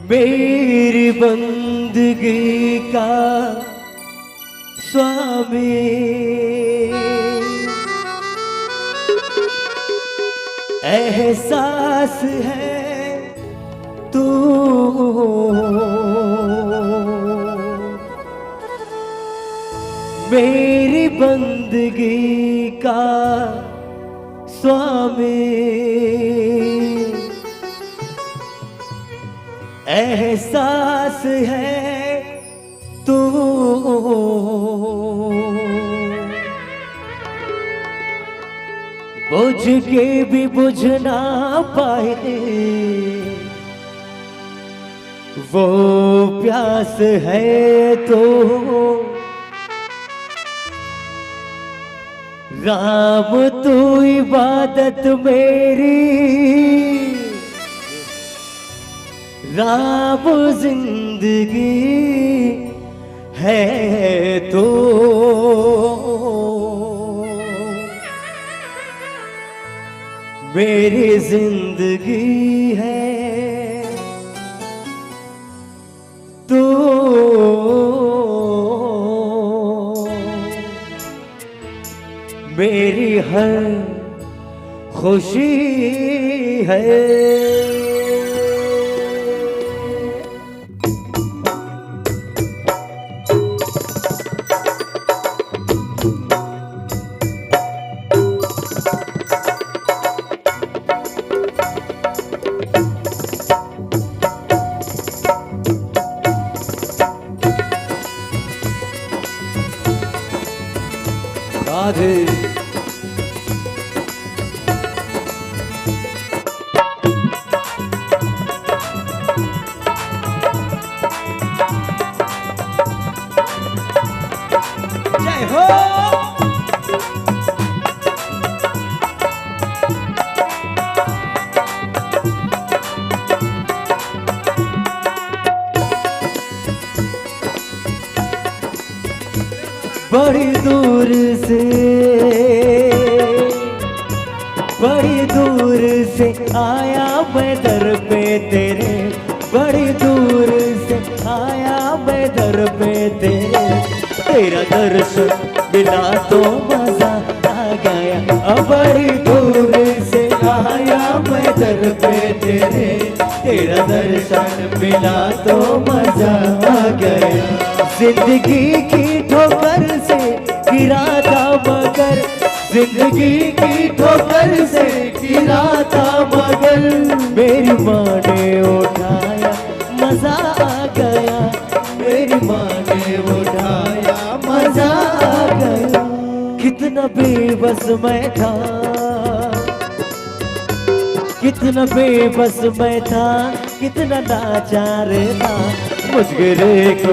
मेरी बंदगी का स्वामी एहसास है तू, मेरी बंदगी का स्वामी एहसास है तू, बुझ के भी बुझ ना पाए वो प्यास है तो, राम तू इबादत मेरी, राम जिंदगी है तो, मेरी जिंदगी है तो, मेरी हर खुशी है। राधे जय हो। बड़ी दूर से, बड़ी दूर से आया मैं दर पे तेरे, बड़ी दूर से आया मैं दर पे तेरे, तेरा दर्शन मिला तो मजा आ गया। अब बड़ी दूर से आया मैं दर पे तेरे, तेरा दर्शन मिला तो मजा आ गया। जिंदगी की ठोकर से गिरा था मगर, जिंदगी की ठोकर से गिरा था मगर, मेरी माँ ने उठाया मजा आ गया, मेरी माँ ने उठाया मजा आ गया। कितना बेबस मैं था, कितना बेबस मैं था, कितना लाचार था, मुझे को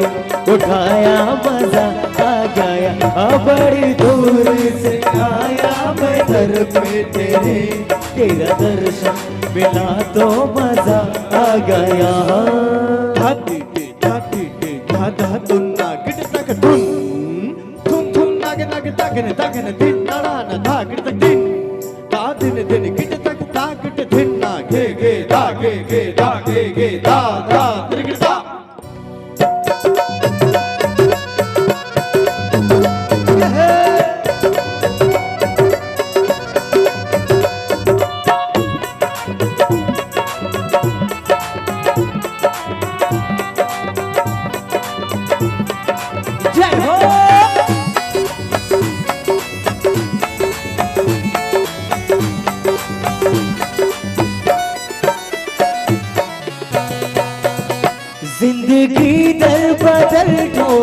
उठाया मजा आ गया। अब बड़ी दूर से आया मैं दर पे तेरे, तेरा दर्शन मिला तो मजा आ गया। धाती के धाधा तुन्ना गिट तक धुन, धुन धुन नागे नागे तागने तागने दिन नाड़ा ना धा गिट तक दिन, ता दिन दिन गिट तक ता गिट दिन ना गे गे दा गे गे दा गे गे दा दा त्रिगिट दा।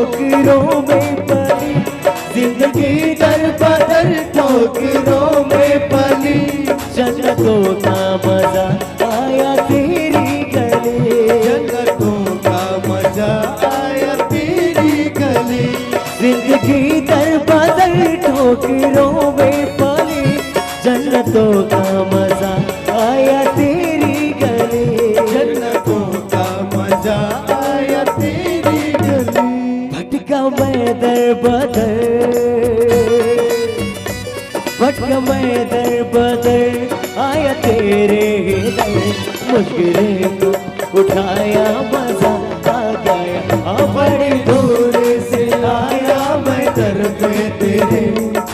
ठोकरों में पली, जिंदगी दर बदर ठोकरों में पली, जन्नतों का मजा आया तेरी गली, जन्नतों का मजा आया तेरी गली, जिंदगी दर बदर ठोकरों में पली, जन्नतों का मजा आया तेरी गली, जन्नतों का मजा आया तेरी गली। भटका मैं दर बदर, भटका मैं दर बदर, आया तेरे दर, मुश्किलें को उठाया मजा आ गया, बड़ी दूर से आया मैं दर पे तेरे,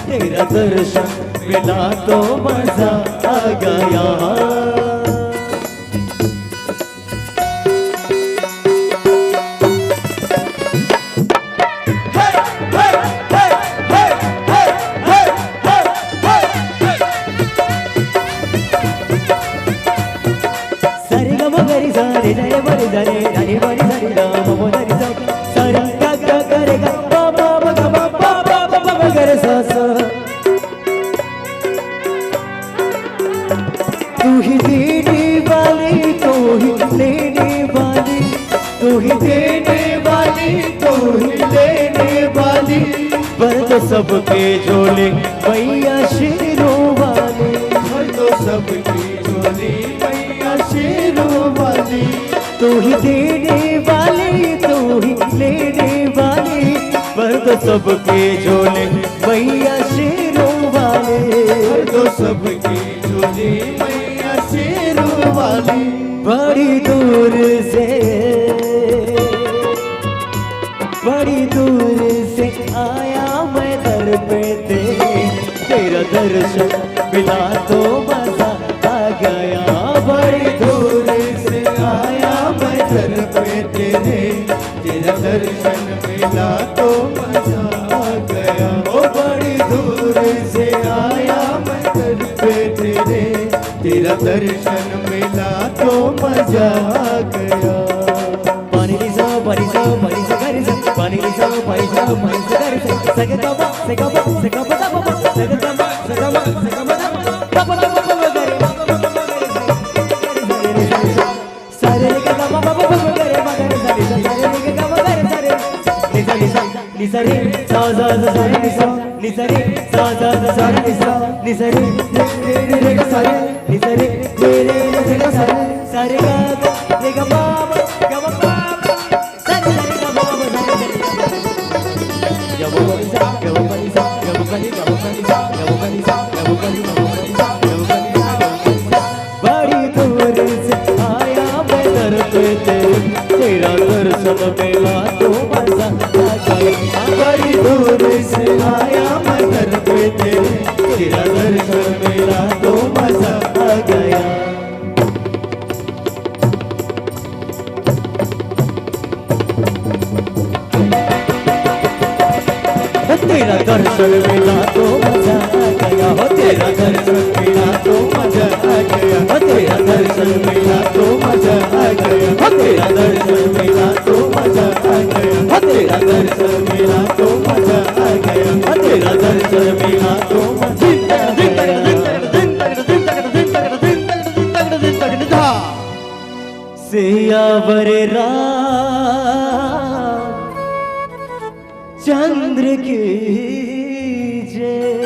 तेरा दर्शन मिला तो मजा आ गया। तू ही देने वाली, तू ही लेने वाली, तू ही देने वाली, तू ही लेने वाली, पर तो सबके झोले मैया शेरों वाली, भर दो सबकी झोली मैया शेरों वाली, तू ही देने वाली, तू ही लेने वाली, पर तो सबके झोले मैया शेरों वाले, भर दो सबकी झोली मैया शेरों वाली। बड़ी दूर से, बड़ी दूर से आया मैं दर पे तेरे, तेरा दर्शन मिला तो मजा आ गया, बड़ी दूर से आया मैं दर पे तेरे, तेरा दर्शन मिला तो मजा आ गया। ओ बड़ी दूर से आया मैं दर पे तेरे, तेरा दर्शन मिला तो मजा आ गया। पानी लिसा पानी सा पानी से घर से, पानी लिसा पानी सा पानी से घर से, सगमा सगमा सगमा सगमा सगमा सगमा सगमा पापा पापा पापा करे सारे के पापा पापा पापा करे मगर सारे के पापा करे सारे लिसा लिसा लिसा रे सा सा सा रे लिसा लिसा रे सा सा सा रे लिसा लिसा रे रे रे रे सारे लिसा रे रे रे रे रे सारे सारे का रे गा पापा गा पापा सारे सारे गा पापा सारे गा पापा लिसा गा पापा लिसा गा पापा लिसा गा पापा लिसा गा पापा लिसा गा पापा लिसा गा पापा लिसा। बड़ी दूर से आया मैं दर पे तेरे, तेरा दर्शन मिला तो मजा आ गया, बड़ी दूर से आया मैं दर पे तेरे, तेरा दर्शन मिला तो मजा आ गया। तेरा दर्शन मिला तो मजा आ गया, हो तेरा दर्शन मिला तो मजा आ गया, हो तेरा दर्शन मिला तो मजा आ गया, हो तेरा दर्शन मिला तो मजा आ गया, हो तेरा दर्शन मिला तो मजा आ गया, हो तेरा दर्शन मिला तो मजा आ गया। सियावर रात चंद्र की जय।